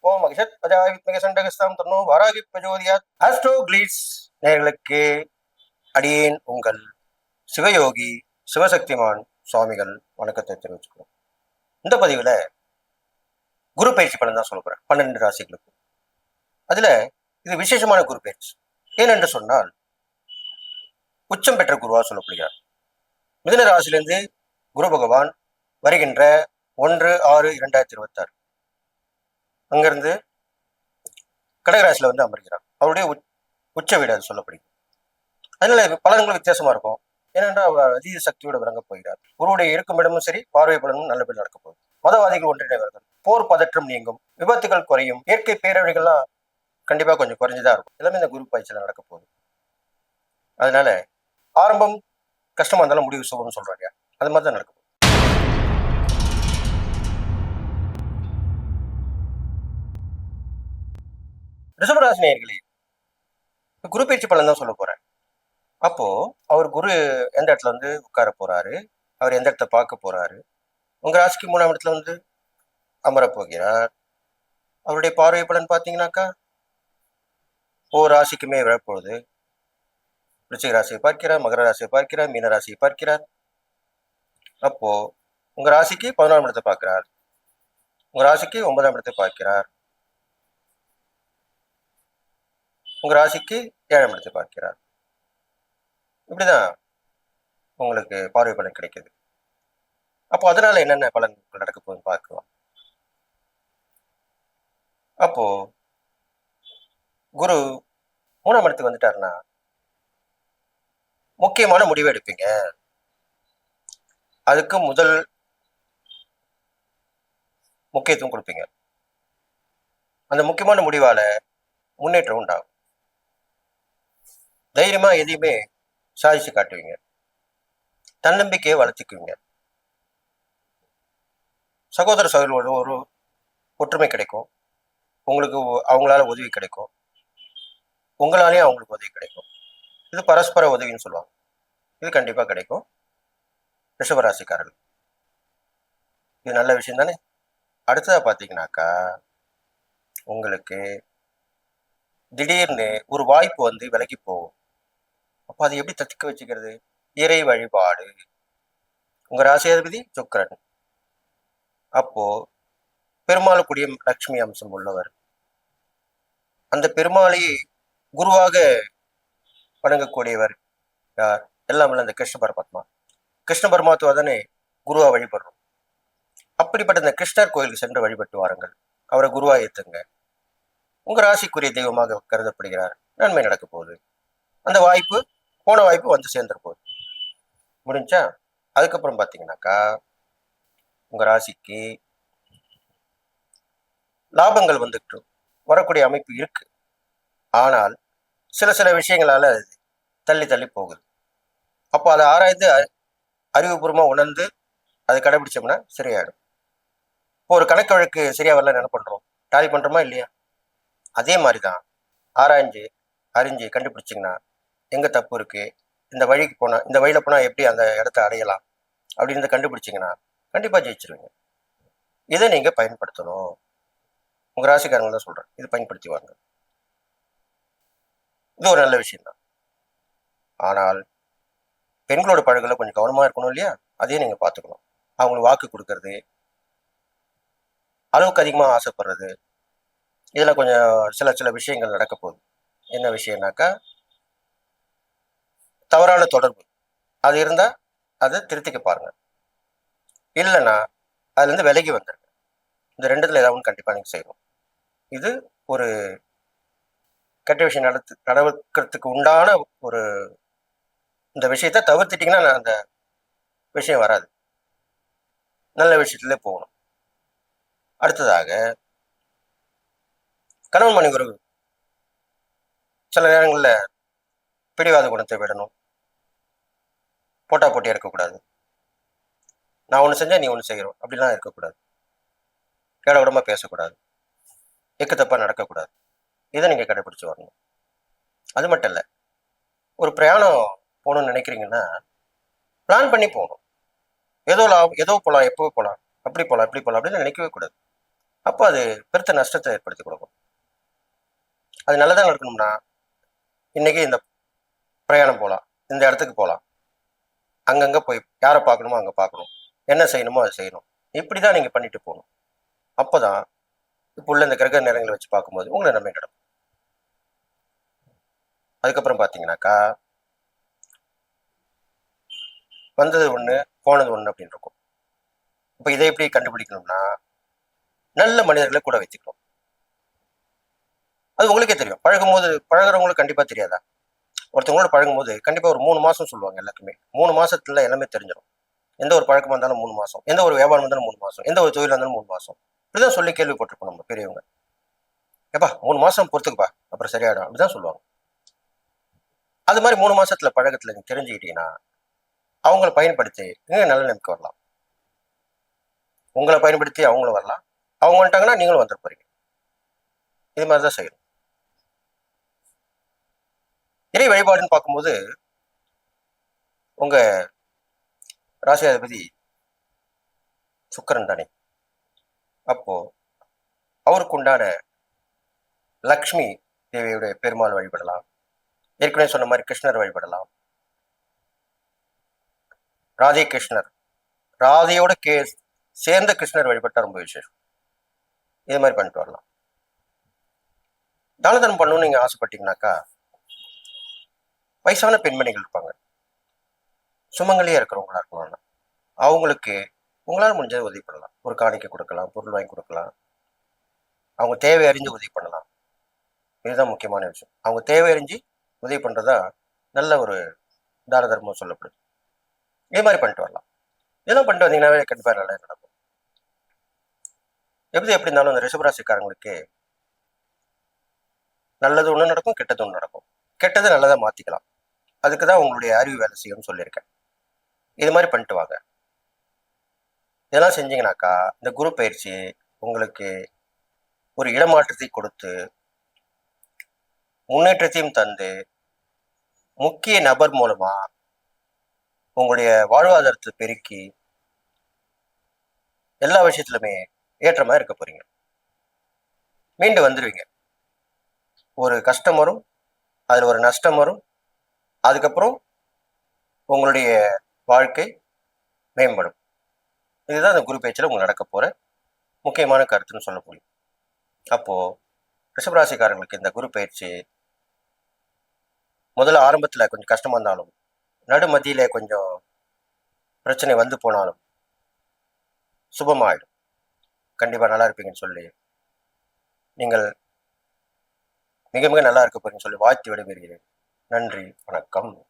ஓம் மகிஷத் பஜாய் வித்மக சண்டகஸ்தாம் தன்னோ வாராகி பிரஜோதியாத். ஆஸ்ட்ரோ கிளீட்ஸ் நேயர்களுக்கு அடியேன் உங்கள் சிவயோகி சிவசக்திமான் சுவாமிகள் வணக்கத்தை தெரிவிச்சுக்கிறோம். இந்த பதிவுல குரு பயிற்சி பலன் தான் சொல்ல போறேன் 12 ராசிகளுக்கு. அதுல இது விசேஷமான குரு பயிற்சி. ஏனென்று சொன்னால் உச்சம் பெற்ற குருவா சொல்லப்படுகிறார். மிதுன ராசியிலிருந்து குரு பகவான் வருகின்ற 1/6/2026 அங்கிருந்து கடகராசியில வந்து அமர்கிறார். அவருடைய உச்ச வீடு அது சொல்லப்படுகிறது. அதனால பலன்கள் வித்தியாசமா இருக்கும். ஏனென்றால் அவர் அதீத சக்தியோடு விளங்க போகிறார். குருவுடைய இருக்கும் இடமும் சரி, பார்வை பலனும் நல்லபடி நடக்க போகுது. மதவாதிகள் ஒன்றிணைவார்கள், போர் பதற்றம் நீங்கும், விபத்துகள் குறையும், இயற்கை பேரழிவுகள்லாம் கண்டிப்பா கொஞ்சம் குறைஞ்சுதான் இருக்கும். எல்லாமே இந்த குரு பயிற்சியில நடக்க போகுது. அதனால ஆரம்பம் கஷ்டமா இருந்தாலும் முடிவு சுபம்னு சொல்றாங்க. அது மாதிரி தான் நடக்கும். ரிஷபராசி நேயர்களே, குரு பயிற்சி பலன் தான் சொல்ல போறேன். அப்போ அவர் குரு எந்த இடத்துல வந்து உட்கார போறாரு, அவர் எந்த இடத்த பார்க்க போறாரு, உங்க ராசிக்கு 3ஆம் இடத்துல வந்து அமர போகிறார். அவருடைய பார்வை பலன் பார்த்தீங்கன்னாக்கா ராசிக்குமே விழப்போகுது. விருச்சிக ராசியை பார்க்கிறார், மகர ராசியை பார்க்கிறார், மீன ராசியை பார்க்கிறார். அப்போ உங்க ராசிக்கு 11ஆம் இடத்தை பார்க்கிறார், உங்க ராசிக்கு 9ஆம் இடத்தை பார்க்கிறார், உங்க ராசிக்கு 7ஆம் இடத்தை பார்க்கிறார். இப்படிதான் உங்களுக்கு பார்வை பலன் கிடைக்குது. அப்போ அதனால என்னென்ன பலன் நடக்க போகுதுன்னு பார்க்கலாம். அப்போ குரு 3ஆம் இடத்துக்கு வந்துட்டாருன்னா முக்கியமான முடிவு எடுப்பீங்க. அதுக்கு முதல் முக்கியத்துவம் கொடுப்பீங்க. அந்த முக்கியமான முடிவால முன்னேற்றம் உண்டாகும். தைரியமா எதையுமே சாதிச்சு காட்டுவீங்க. தன்னம்பிக்கையை வளர்த்துக்குவீங்க. சகோதர சகோதரோட ஒரு ஒற்றுமை கிடைக்கும். உங்களுக்கு அவங்களால உதவி கிடைக்கும், உங்களாலேயும் அவங்களுக்கு உதவி கிடைக்கும். இது பரஸ்பர உதவின்னு சொல்லுவாங்க. இது கண்டிப்பா கிடைக்கும் ரிஷபராசிக்காரர்கள். இது நல்ல விஷயம் தானே. அடுத்ததா பார்த்தீங்கன்னாக்கா உங்களுக்கு திடீர்னு ஒரு வாய்ப்பு வந்து விலகி போகும். அப்போ அதை எப்படி தக்க வச்சுக்கிறது? இறை வழிபாடு. உங்க ராசியாதிபதி சுக்கிரன். அப்போ பெருமாளுக்குரிய லட்சுமி அம்சம் உள்ளவர். அந்த பெருமாளை குருவாக வணங்கக்கூடியவர் யார்? எல்லாம் அந்த கிருஷ்ண பரமாத்மா. கிருஷ்ண பரமாத்மா தானே குருவா வழிபடுறோம். அப்படிப்பட்ட இந்த கிருஷ்ணர் கோயிலுக்கு சென்று வழிபட்டு வாருங்கள். அவரை குருவா ஏத்துங்க. உங்க ராசிக்குரிய தெய்வமாக கருதப்படுகிறார். நன்மை நடக்க போகுது. அந்த வாய்ப்பு போன வாய்ப்பு வந்து சேர்ந்துட போகுது. முடிஞ்சா அதுக்கப்புறம் பார்த்தீங்கன்னாக்கா உங்க ராசிக்கு லாபங்கள் வந்துட்டு வரக்கூடிய அமைப்பு இருக்கு. ஆனால் சில சில விஷயங்களால தள்ளி தள்ளி போகுது. அப்போ அதை ஆராய்ந்து அறிவுபூர்வமா உணர்ந்து அதை கடைபிடிச்சோம்னா சரியாயிடும். இப்போ ஒரு கணக்கு வழக்கு சரியா வரல என்ன பண்றோம்? டாலி பண்றோமா இல்லையா? அதே மாதிரிதான் ஆராய்ஞ்சு அறிஞ்சு கண்டுபிடிச்சிங்கன்னா எங்க தப்பு இருக்கு, இந்த வழிக்கு போனா இந்த வழியில போனா எப்படி அந்த இடத்த அடையலாம் அப்படின்னு கண்டுபிடிச்சிங்கன்னா கண்டிப்பா ஜெயிச்சிருவீங்க. இதை நீங்க பயன்படுத்தணும். உங்க ராசிக்காரங்க தான் சொல்றேன், இது பயன்படுத்தி வாங்க. இது ஒரு நல்ல விஷயம் தான். ஆனால் பெண்களோட பழகுல கொஞ்சம் கவனமா இருக்கணும் இல்லையா? அதையும் நீங்க பார்த்துக்கணும். அவங்களுக்கு வாக்கு கொடுக்கறது, அளவுக்கு அதிகமா ஆசைப்படுறது, இதுல கொஞ்சம் சில சில விஷயங்கள் நடக்க போகுது. என்ன விஷயம்னாக்கா தவறான தொடர்பு அது இருந்தா அதை திருத்திக்க பாருங்க. இல்லைன்னா அதுல இருந்து விலகி வந்துருங்க. இந்த ரெண்டுத்துல ஏதாவது ஒன்று கண்டிப்பா நீங்க செய்யணும். இது ஒரு கெட்ட விஷயம் நடக்கிறதுக்கு உண்டான ஒரு இந்த விஷயத்த தவிர்த்துட்டீங்கன்னா அந்த விஷயம் வராது. நல்ல விஷயத்துல போகணும். அடுத்ததாக கணவன் மனைவி உறவு சில நேரங்கள்ல பிடிவாத குணத்தை விடணும். போட்டா போட்டியா இருக்கக்கூடாது. நான் ஒன்று செஞ்சா நீ ஒன்று செய்கிறோம் அப்படிலாம் இருக்கக்கூடாது. கேடகூடமா பேசக்கூடாது. எக்கு தப்பா நடக்கக்கூடாது. இதை நீங்க கடைபிடிச்சு வரணும். அது மட்டும் இல்லை, ஒரு பிரயாணம் போகணும்னு நினைக்கிறீங்கன்னா பிளான் பண்ணி போகணும். ஏதோ போகலாம், எப்போ போகலாம், அப்படி போகலாம், இப்படி போகலாம் அப்படின்னு நினைக்கவே கூடாது. அப்போ அது பெருத்த நஷ்டத்தை ஏற்படுத்தி கொடுக்கும். அது நல்லதாக நடக்கணும்னா இன்னைக்கு இந்த பிரயாணம் போகலாம், இந்த இடத்துக்கு போகலாம், அங்கங்கே போய் யாரை பார்க்கணுமோ அங்கே பார்க்கணும், என்ன செய்யணுமோ அதை செய்யணும். இப்படி தான் நீங்கள் பண்ணிட்டு போகணும். அப்போ தான் இப்போ உள்ள இந்த கிரக நேரங்களை வச்சு பார்க்கும்போது உங்களை நன்மை நடக்கும். அதுக்கப்புறம் பார்த்தீங்கன்னாக்கா வந்தது ஒன்று போனது ஒன்று அப்படின்னு இருக்கும். இப்போ இதை எப்படி கண்டுபிடிக்கணும்னா நல்ல மனிதர்களை கூட வச்சுக்கணும். அது உங்களுக்கே தெரியும். பழகும்போது பழகுறவங்களுக்கு கண்டிப்பாக தெரியாதா? ஒருத்தவங்களோட பழகும்போது கண்டிப்பாக ஒரு 3 மாதம் சொல்லுவாங்க எல்லாத்துக்குமே. 3 மாசத்துல எல்லாமே தெரிஞ்சிடும். எந்த ஒரு பழக்கமாக இருந்தாலும் 3 மாதம், எந்த ஒரு வியாபாரம் இருந்தாலும் 3 மாதம், எந்த ஒரு தொழிலாக இருந்தாலும் 3 மாதம். இப்படிதான் சொல்லி கேள்விப்பட்டிருப்போம் நம்ம பெரியவங்க. ஏப்பா 3 மாதம் பொறுத்துக்குப்பா, அப்புறம் சரியாயிடும் அப்படிதான் சொல்லுவாங்க. அது மாதிரி 3 மாசத்துல பழக்கத்துல நீங்க தெரிஞ்சுக்கிட்டீங்கன்னா அவங்கள பயன்படுத்தி நீங்க நல்ல நிலைமைக்கு வரலாம். உங்களை பயன்படுத்தி அவங்களும் வரலாம். அவங்க வந்துட்டாங்கன்னா நீங்களும் வந்துட போறீங்க. இது மாதிரி தான் செய்யணும். இறை வழிபாடுன்னு பார்க்கும்போது உங்க ராசியாதிபதி சுக்கிரன் தானே. அப்போ அவருக்கு உண்டான லக்ஷ்மி தேவியுடைய பெருமாள் வழிபடலாம். ஏற்கனவே சொன்ன மாதிரி கிருஷ்ணர் வழிபடலாம். ராதே கிருஷ்ணர், ராதையோட சேர்ந்த கிருஷ்ணர் வழிபட்டா ரொம்ப விசேஷம். இது மாதிரி பண்ணிட்டு வரலாம். தான தர்மம் பண்ணணும்னு நீங்க ஆசைப்பட்டீங்கன்னாக்கா வயசான பெண்மணிகள் இருப்பாங்க, சுமங்கலியா இருக்கிறவங்களா இருக்கணும்னா அவங்களுக்கு உங்களால் முடிஞ்சதை உதவி பண்ணலாம். ஒரு காணிக்கை கொடுக்கலாம், பொருள் வாங்கி கொடுக்கலாம், அவங்க தேவை அறிஞ்சு உதவி பண்ணலாம். இதுதான் முக்கியமான விஷயம். அவங்க தேவை அறிஞ்சு உதவி பண்றதா நல்ல ஒரு தான தர்மம் சொல்லப்படுது. இதே மாதிரி பண்ணிட்டு வரலாம். இதெல்லாம் பண்ணிட்டு வந்தீங்கன்னாவே கண்டிப்பா நல்லா நடக்கும். எப்படி இருந்தாலும் அந்த ரிஷபராசிக்காரங்களுக்கு நல்லது ஒன்று நடக்கும், கெட்டது ஒன்று நடக்கும். கெட்டதை நல்லதா மாத்திக்கலாம். அதுக்கு தான் உங்களுடைய அறிவு வேலை செய்யும்னு சொல்லியிருக்கேன். இது மாதிரி பண்ணிட்டு வாங்க. இதெல்லாம் செஞ்சீங்கன்னாக்கா இந்த குரு பயிற்சி உங்களுக்கு ஒரு இடமாற்றத்தை கொடுத்து முன்னேற்றத்தையும் தந்து முக்கிய நபர் மூலமா உங்களுடைய வாழ்வாதாரத்தை பெருக்கி எல்லா விஷயத்திலுமே ஏற்றமா இருக்க போறீங்க. மீண்டு வந்துடுவீங்க. ஒரு கஷ்டம் வரும், அதுல ஒரு நஷ்டம் வரும், அதுக்கப்புறம் உங்களுடைய வாழ்க்கை மேம்படும். இதுதான் அந்த குரு பேச்சில் உங்களுக்கு நடக்க போற முக்கியமான கருத்துன்னு சொல்ல முடியும். அப்போ ரிஷபராசிக்காரங்களுக்கு இந்த குரு பயிற்சி முதல்ல ஆரம்பத்துல கொஞ்சம் கஷ்டமா இருந்தாலும் நடு மத்தியில கொஞ்சம் பிரச்சனை வந்து போனாலும் சுபமாயிடும். கண்டிப்பா நல்லா இருப்பீங்கன்னு சொல்லி நீங்கள் மிக மிக நல்லா இருக்க போறீங்கன்னு சொல்லி வாழ்த்து விடைபெறுகிறேன். நன்றி, வணக்கம்.